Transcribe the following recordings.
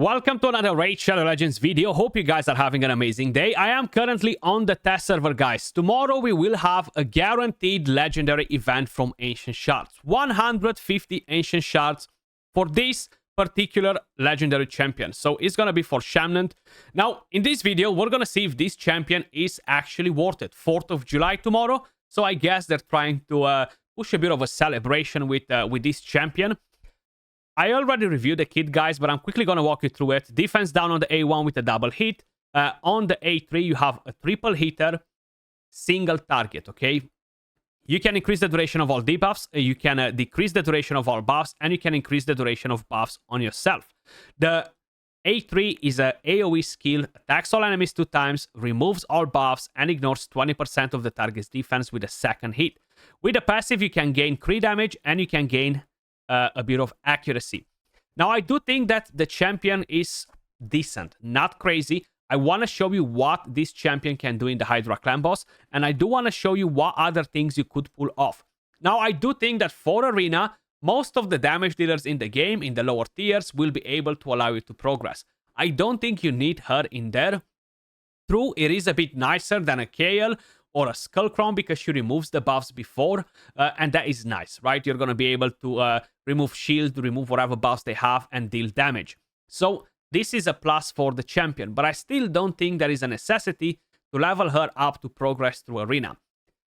Welcome to another Raid Shadow Legends video. Hope you guys are having an amazing day. I am currently on the test server, guys. Tomorrow we will have a guaranteed legendary event from Ancient Shards. 150 Ancient Shards for this particular legendary champion. So it's gonna be for Shemnath. Now, in this video, we're gonna see if this champion is actually worth it. 4th of July tomorrow. So I guess they're trying to push a bit of a celebration with this champion. I already reviewed the kit, guys, but I'm quickly going to walk you through it. Defense down on the A1 with a double hit. On the A3, you have a triple hitter, single target, okay? You can increase the duration of all debuffs, you can decrease the duration of all buffs, and you can increase the duration of buffs on yourself. The A3 is a AoE skill, attacks all enemies 2 times, removes all buffs, and ignores 20% of the target's defense with a second hit. With the passive, you can gain crit damage, and you can gain a bit of accuracy. Now, I do think that the champion is decent, not crazy. I want to show you what this champion can do in the Hydra clan boss, and I do want to show you what other things you could pull off. Now, I do think that for Arena, most of the damage dealers in the game, in the lower tiers, will be able to allow you to progress. I don't think you need her in there. True, it is a bit nicer than a KL or a Skull Crown because she removes the buffs before, and that is nice, right? You're going to be able to remove shield, remove whatever buffs they have, and deal damage. So this is a plus for the champion, but I still don't think there is a necessity to level her up to progress through Arena.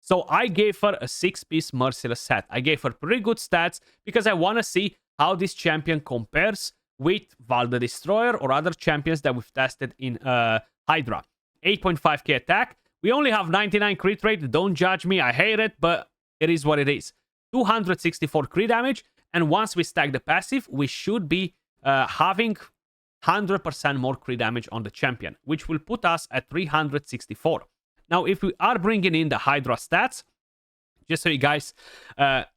So I gave her a 6-piece Merciless set. I gave her pretty good stats because I want to see how this champion compares with Val the Destroyer or other champions that we've tested in Hydra. 8.5k attack. We only have 99 crit rate. Don't judge me. I hate it, but it is what it is. 264 crit damage. And once we stack the passive, we should be having 100% more crit damage on the champion, which will put us at 364. Now, if we are bringing in the Hydra stats, just so you guys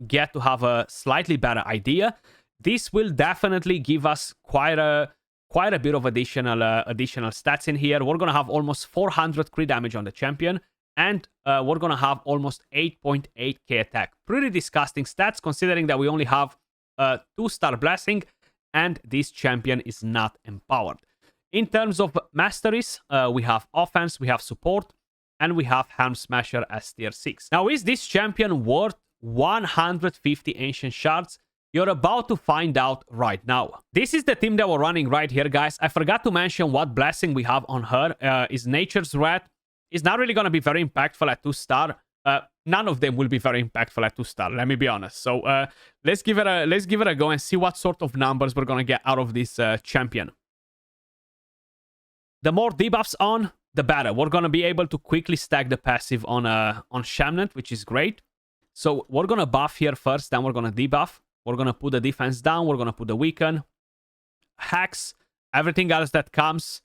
get to have a slightly better idea, this will definitely give us quite a bit of additional stats in here. We're going to have almost 400 crit damage on the champion, and we're going to have almost 8.8k attack. Pretty disgusting stats, considering that we only have 2-star blessing, and this champion is not empowered. In terms of masteries, we have offense, we have support, and we have Helm Smasher as tier 6. Now, is this champion worth 150 Ancient Shards? You're about to find out right now. This is the team that we're running right here, guys. I forgot to mention what blessing we have on her. Is Nature's Wrath. Is not really going to be very impactful at 2-star. None of them will be very impactful at 2-star, let me be honest. So let's give it a go and see what sort of numbers we're going to get out of this champion. The more debuffs on, the better. We're going to be able to quickly stack the passive on Shemnath, which is great. So we're going to buff here first, then we're going to debuff. We're going to put the defense down. We're going to put the weaken. Hacks. Everything else that comes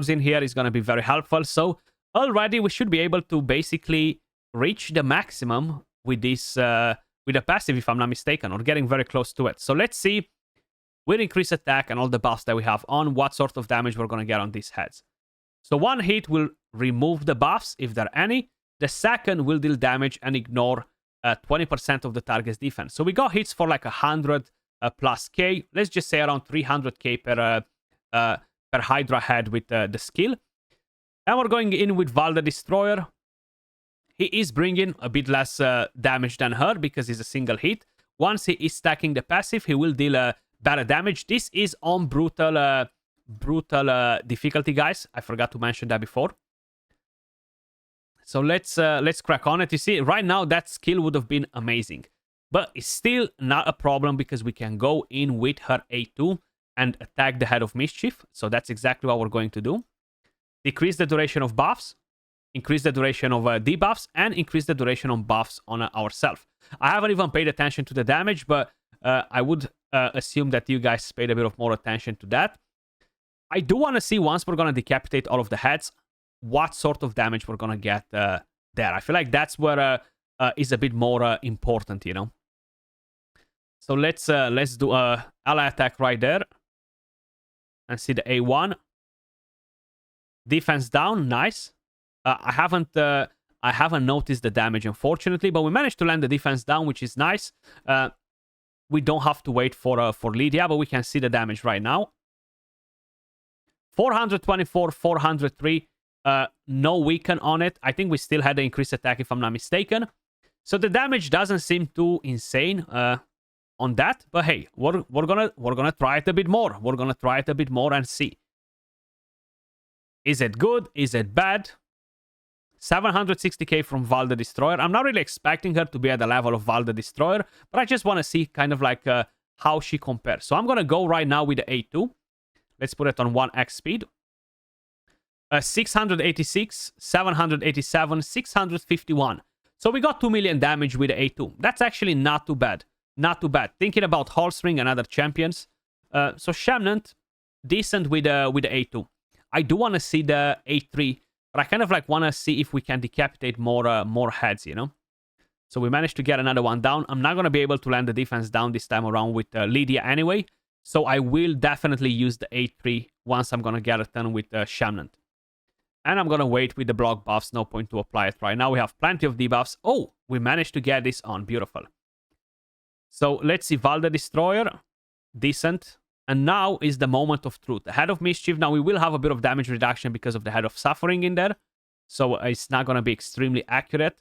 in here is going to be very helpful. So already we should be able to basically reach the maximum with this with the passive, if I'm not mistaken, or getting very close to it. So let's see, with increased attack and all the buffs that we have on, what sort of damage we're going to get on these heads. So one hit will remove the buffs, if there are any. The second will deal damage and ignore 20% of the target's defense. So we got hits for like 100 plus K. Let's just say around 300k per Hydra head with the skill. And we're going in with Val the Destroyer. He is bringing a bit less damage than her because he's a single hit. Once he is stacking the passive, he will deal better damage. This is on brutal difficulty, guys. I forgot to mention that before. So let's crack on it. You see, right now that skill would have been amazing, but it's still not a problem because we can go in with her A2 and attack the Head of Mischief. So that's exactly what we're going to do. Decrease the duration of buffs, increase the duration of debuffs, and increase the duration of buffs on ourselves. I haven't even paid attention to the damage, but I would assume that you guys paid a bit of more attention to that. I do want to see, once we're going to decapitate all of the heads, what sort of damage we're going to get there. I feel like that's where is a bit more important, you know. So let's do a ally attack right there. And see the A1. Defense down, nice. I haven't noticed the damage, unfortunately, but we managed to land the defense down, which is nice. We don't have to wait for Lydia, but we can see the damage right now. 424, 403. No weaken on it. I think we still had the increased attack if I'm not mistaken. So the damage doesn't seem too insane on that. But hey, we're gonna try it a bit more. We're gonna try it a bit more and see. Is it good? Is it bad? 760k from Val the Destroyer. I'm not really expecting her to be at the level of Val the Destroyer, but I just want to see kind of like how she compares. So I'm gonna go right now with the A2. Let's put it on 1x speed. 686, 787, 651. So we got 2 million damage with the A2. That's actually not too bad. Not too bad. Thinking about Holstring and other champions. So Shemnath, decent with the A2. I do want to see the A3, but I kind of like want to see if we can decapitate more heads, you know? So we managed to get another one down. I'm not going to be able to land the defense down this time around with Lydia anyway. So I will definitely use the A3 once I'm going to get it done with Shemnath. And I'm going to wait with the block buffs. No point to apply it right now. We have plenty of debuffs. Oh, we managed to get this on. Beautiful. So let's see. Val the Destroyer. Decent. And now is the moment of truth. The Head of Mischief. Now we will have a bit of damage reduction because of the Head of Suffering in there. So it's not going to be extremely accurate.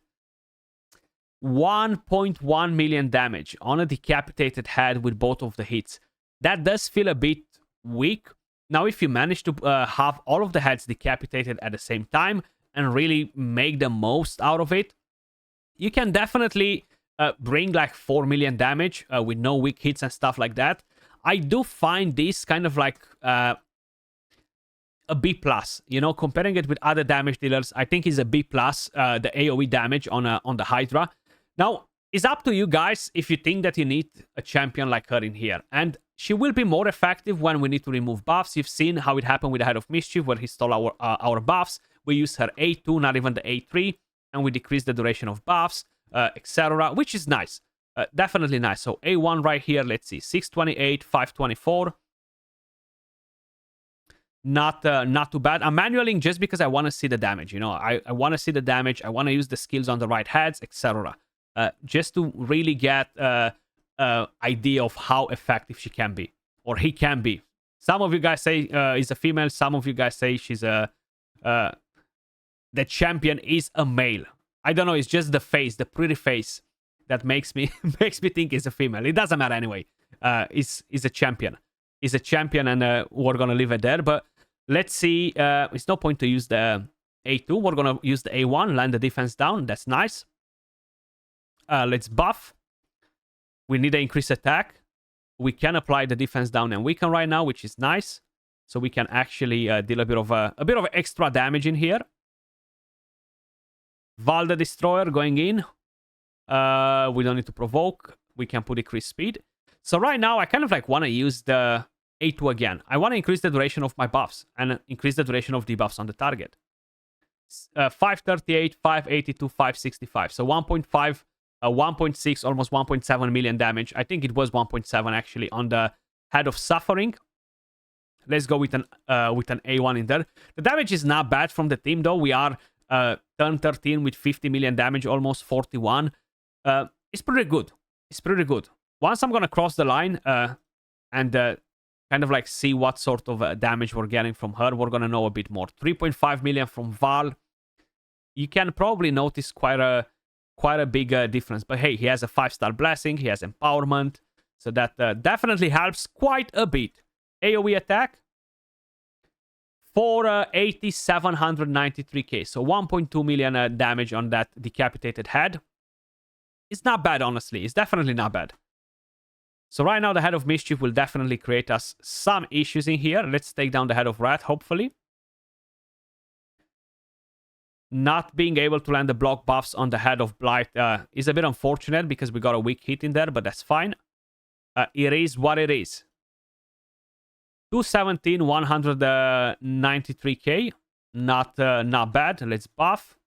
1.1 million damage on a decapitated head with both of the hits. That does feel a bit weak. Now, if you manage to have all of the heads decapitated at the same time and really make the most out of it, you can definitely bring like 4 million damage with no weak hits and stuff like that. I do find this kind of like a B+. You know, comparing it with other damage dealers, I think is a B+, the AoE damage on the Hydra. Now, it's up to you guys if you think that you need a champion like her in here. And she will be more effective when we need to remove buffs. You've seen how it happened with the Head of Mischief, where he stole our buffs. We used her A2, not even the A3, and we decreased the duration of buffs, etc., which is nice. Definitely nice. So A1 right here, let's see, 628, 524. Not too bad. I'm manualing just because I want to see the damage. You know, I want to see the damage. I want to use the skills on the right heads, etc. Just to really get idea of how effective she can be, or he can be. Some of you guys say he's a female. Some of you guys say she's the champion is a male. I don't know. It's just the face, the pretty face, that makes me think it's a female. It doesn't matter anyway. Is a champion. Is a champion, and we're gonna leave it there. But let's see. It's no point to use the A2. We're gonna use the A1. Land the defense down. That's nice. Let's buff. We need to increase attack. We can apply the defense down and weaken right now, which is nice. So we can actually deal a bit of extra damage in here. Val the Destroyer going in. We don't need to provoke. We can put decreased speed. So right now, I kind of like want to use the A2 again. I want to increase the duration of my buffs and increase the duration of debuffs on the target. 538, 582, 565. So 1.5. 1.6, almost 1.7 million damage. I think it was 1.7 actually on the Head of Suffering. Let's go with an A1 in there. The damage is not bad from the team though. We are turn 13 with 50 million damage, almost 41. It's pretty good. It's pretty good. Once I'm gonna cross the line and kind of like see what sort of damage we're getting from her, we're gonna know a bit more. 3.5 million from Val. You can probably notice quite a big difference. But hey, he has a 5-star blessing. He has empowerment. So that definitely helps quite a bit. AoE attack. 480, 793k. So 1.2 million damage on that decapitated head. It's not bad, honestly. It's definitely not bad. So right now, the Head of Mischief will definitely create us some issues in here. Let's take down the Head of Wrath, hopefully. Not being able to land the block buffs on the Head of Blight is a bit unfortunate because we got a weak hit in there, but that's fine. It is what it is. 217, 193k. Not bad. Let's buff.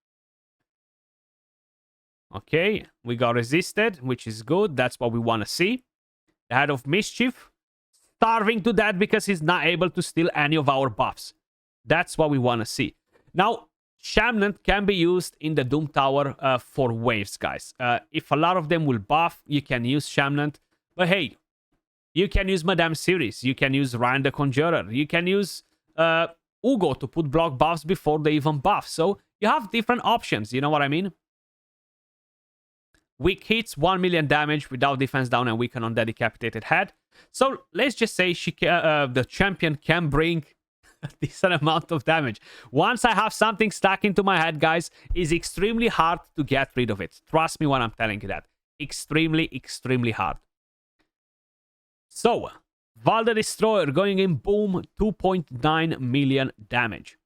Okay, we got resisted, which is good. That's what we want to see. The Head of Mischief starving to death because he's not able to steal any of our buffs. That's what we want to see. Now, Shemnath can be used in the Doom Tower for waves, guys. If a lot of them will buff, you can use Shemnath. But hey, you can use Madame Series. You can use Ryan the Conjurer. You can use Ugo to put block buffs before they even buff. So you have different options, you know what I mean? Weak hits, 1 million damage without defense down and weaken on that decapitated head. So let's just say the champion can bring a decent amount of damage. Once I have something stuck into my head, guys, it's extremely hard to get rid of it. Trust me when I'm telling you that. Extremely, extremely hard. So, Val the Destroyer going in, boom, 2.9 million damage.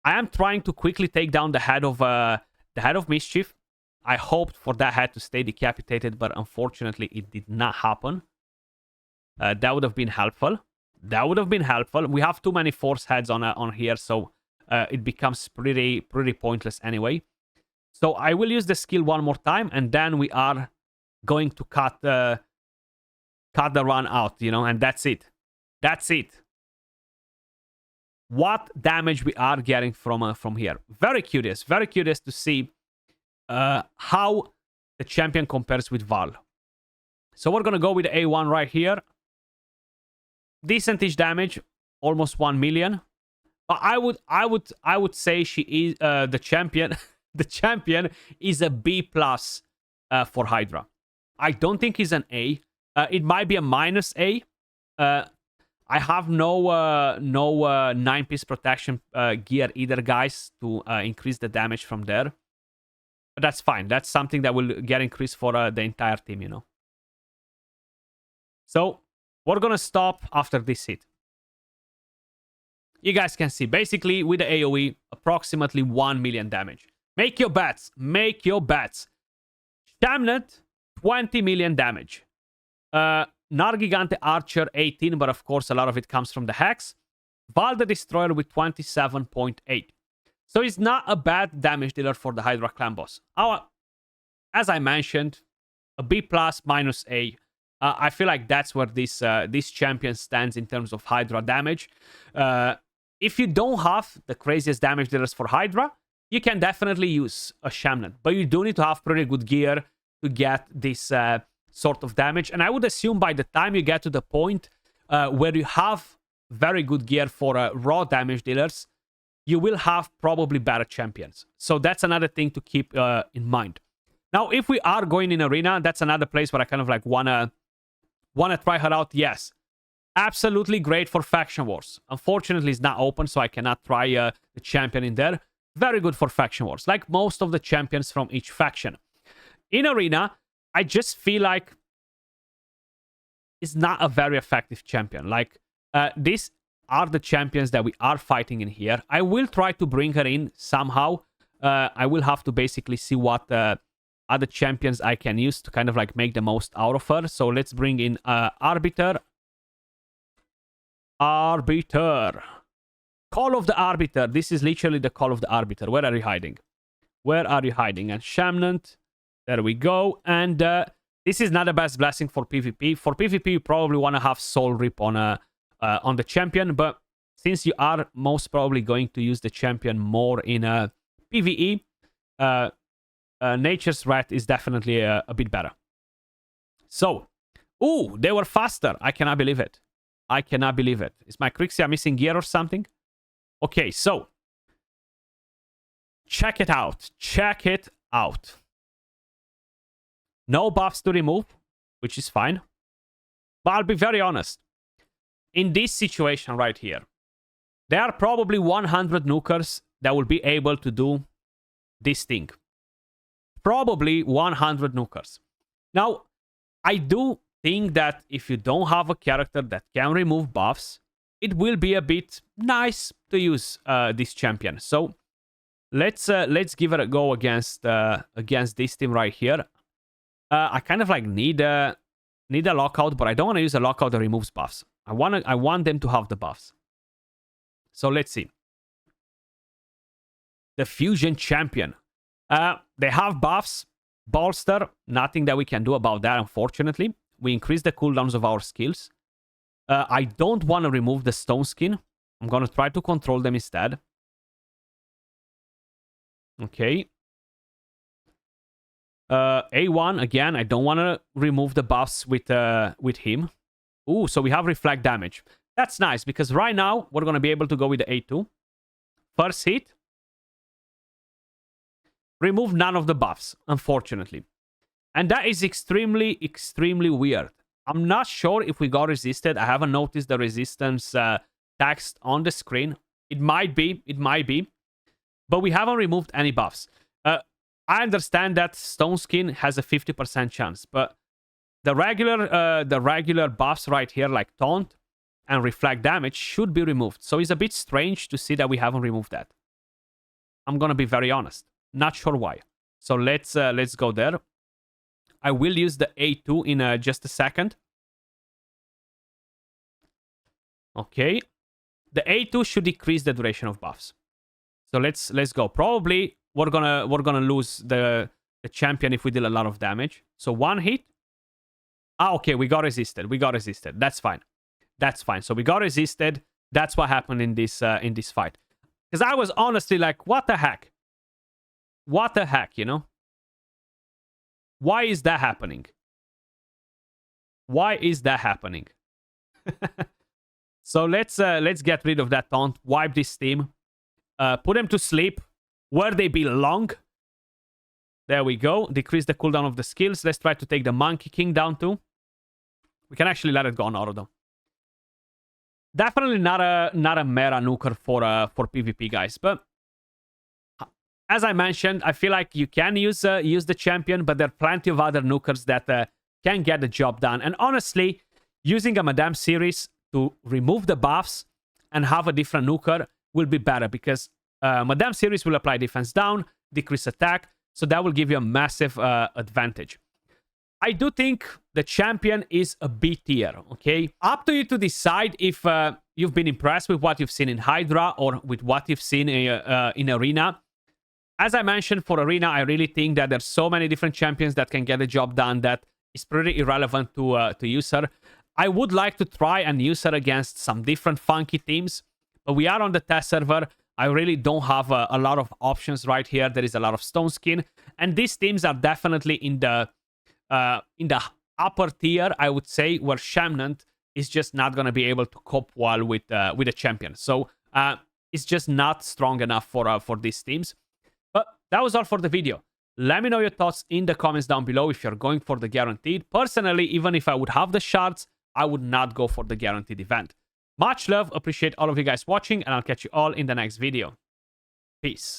I am trying to quickly take down the head of Mischief. I hoped for that head to stay decapitated, but unfortunately it did not happen. That would have been helpful. That would have been helpful. We have too many force heads on here, so it becomes pretty pointless anyway. So I will use the skill one more time, and then we are going to cut the run out, you know, and that's it. That's it. What damage we are getting from here? Very curious to see how the champion compares with Val. So we're gonna go with A1 right here. Decentish damage, almost 1 million. But I would say she is the champion. The champion is a B plus for Hydra. I don't think he's an A. It might be a minus A. I have no 9-piece protection gear either, guys, to increase the damage from there. But that's fine. That's something that will get increased for the entire team, you know. So we're gonna stop after this hit. You guys can see, basically, with the AoE, approximately 1 million damage. Make your bets. Make your bets. Shemnath, 20 million damage. Nargigante Archer, 18, but of course, a lot of it comes from the Hex. Val the Destroyer with 27.8. So it's not a bad damage dealer for the Hydra clan boss. As I mentioned, a B plus minus A. I feel like that's where this champion stands in terms of Hydra damage. If you don't have the craziest damage dealers for Hydra, you can definitely use a Shemnath. But you do need to have pretty good gear to get this sort of damage. And I would assume by the time you get to the point where you have very good gear for raw damage dealers, you will have probably better champions. So that's another thing to keep in mind. Now, if we are going in arena, that's another place where I kind of like wanna try her out. Yes, absolutely great for faction wars. Unfortunately, it's not open, so I cannot try the champion in there. Very good for faction wars, like most of the champions from each faction. In arena, I just feel like it's not a very effective champion. Like, these are the champions that we are fighting in here. I will try to bring her in somehow. I will have to basically see what other champions I can use to kind of like make the most out of her. So let's bring in Arbiter. Arbiter. Call of the Arbiter. This is literally the Call of the Arbiter. Where are you hiding? Where are you hiding? And Shemnath. There we go. And this is not the best blessing for PvP. For PvP, you probably want to have Soul Rip on the champion. But since you are most probably going to use the champion more in PvE, Nature's Wrath is definitely a bit better. So, ooh, they were faster. I cannot believe it. I cannot believe it. Is my Crixia missing gear or something? Okay, so check it out. Check it out. No buffs to remove, which is fine. But I'll be very honest. In this situation right here, there are probably 100 nukers that will be able to do this thing. Probably 100 nukers. Now, I do think that if you don't have a character that can remove buffs, it will be a bit nice to use this champion. So let's give it a go against this team right here. I kind of like need a lockout, but I don't want to use a lockout that removes buffs. I want them to have the buffs. So let's see. The Fusion Champion. They have buffs. Bolster, nothing that we can do about that, unfortunately. We increase the cooldowns of our skills. I don't want to remove the Stone Skin. I'm going to try to control them instead. Okay. A1, again, I don't want to remove the buffs with him. Ooh, so we have Reflect damage. That's nice, because right now, we're going to be able to go with the A2. First hit. Remove none of the buffs, unfortunately. And that is extremely, extremely weird. I'm not sure if we got resisted. I haven't noticed the resistance text on the screen. It might be. It might be. But we haven't removed any buffs. I understand that Stone Skin has a 50% chance. But the regular buffs right here, like Taunt and Reflect Damage, should be removed. So it's a bit strange to see that we haven't removed that. I'm going to be very honest. Not sure why. So let's go there. I will use the A2 in just a second. Okay. The A2 should decrease the duration of buffs. So let's go. Probably we're gonna lose the champion if we deal a lot of damage. So one hit. Ah, okay, we got resisted. We got resisted. That's fine. That's fine. So we got resisted. That's what happened in this fight. Because I was honestly like, what the heck? What the heck, you know? Why is that happening? Why is that happening? So let's get rid of that taunt. Wipe this team. Put them to sleep where they belong. There we go. Decrease the cooldown of the skills. Let's try to take the Monkey King down too. We can actually let it go on auto though. Definitely not a meta nuker for PvP, guys. But as I mentioned, I feel like you can use the champion, but there are plenty of other nukers that can get the job done. And honestly, using a Madame series to remove the buffs and have a different nuker will be better, because Madame series will apply defense down, decrease attack, so that will give you a massive advantage. I do think the champion is a B tier, okay? Up to you to decide if you've been impressed with what you've seen in Hydra or with what you've seen in Arena. As I mentioned, for Arena, I really think that there's so many different champions that can get the job done that is pretty irrelevant to use her. I would like to try and use her against some different funky teams, but we are on the test server. I really don't have a lot of options right here. There is a lot of Stone Skin, and these teams are definitely in the upper tier, I would say, where Shemnath is just not going to be able to cope well with a champion. So it's just not strong enough for these teams. But that was all for the video. Let me know your thoughts in the comments down below if you're going for the guaranteed. Personally, even if I would have the shards, I would not go for the guaranteed event. Much love, appreciate all of you guys watching, and I'll catch you all in the next video. Peace.